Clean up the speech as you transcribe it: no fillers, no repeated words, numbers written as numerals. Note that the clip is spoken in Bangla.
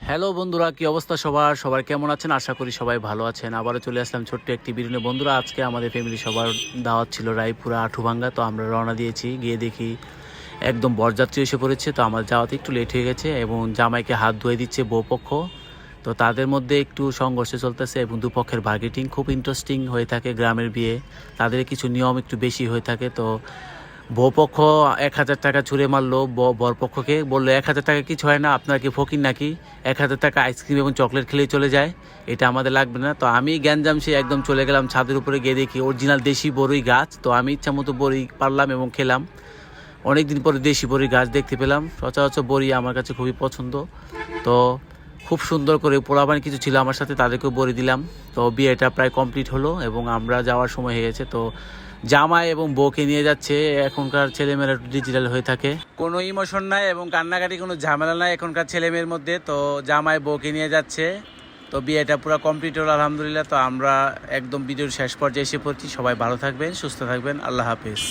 হ্যালো বন্ধুরা, কি অবস্থা সবার? সবাই কেমন আছেন? আশা করি সবাই ভালো আছেন। আবারও চলে আসলাম ছোট্ট একটি ভিডিও নিয়ে। বন্ধুরা, আজকে আমাদের ফ্যামিলি সবার দাওয়াত ছিল রায়পুরা আঠুভাঙ্গা। তো আমরা রওনা দিয়েছি, গিয়ে দেখি একদম বরযাত্রী এসে পড়েছে। তো আমার যাওয়াতে একটু লেট হয়ে গেছে এবং জামাইকে হাত ধুয়ে দিচ্ছে বউপক্ষ। তো তাদের মধ্যে একটু সংঘর্ষ চলতেছে এবং দুপক্ষের বার্গেটিং খুব ইন্টারেস্টিং হয়ে থাকে। গ্রামের বিয়ে, তাদের কিছু নিয়ম একটু বেশি হয়ে থাকে। তো বউপক্ষ 1,000 টাকা ছুঁড়ে মারলো বরপক্ষকে, বললো 1,000 টাকা কিছু হয় না, আপনার কি ফকির নাকি? 1,000 টাকা আইসক্রিম এবং চকলেট খেলেই চলে যায়, এটা আমাদের লাগবে না। তো আমি গ্যাঞ্জাম সে একদম চলে গেলাম ছাদের উপরে, গিয়ে দেখি অরিজিনাল দেশি বড়ই গাছ। তো আমি ইচ্ছা মতো বড়ি পারলাম এবং খেলাম। অনেকদিন পরে দেশি বড়ি গাছ দেখতে পেলাম। সচরাচর বড়ি আমার কাছে খুবই পছন্দ। তো খুব সুন্দর করে পোলাপান কিছু ছিল আমার সাথে, তাদেরকেও বড়ি দিলাম। তো বিয়েটা প্রায় কমপ্লিট হলো এবং আমরা যাওয়ার সময় হয়ে গেছে। তো জামাই এবং বউকে নিয়ে যাচ্ছে। এখনকার ছেলেমেয়েরা ডিজিটাল হয়ে থাকে, কোনো ইমোশন নাই এবং কান্নাকাটি কোনো ঝামেলা নাই এখনকার ছেলেমেয়ের মধ্যে। তো জামাই বউকে নিয়ে যাচ্ছে। তো বিয়েটা পুরো কমপ্লিট হলো আলহামদুলিল্লাহ। তো আমরা একদম ভিডিওর শেষ পর্যায়ে এসে পড়ছি। সবাই ভালো থাকবেন, সুস্থ থাকবেন, আল্লাহ হাফেজ।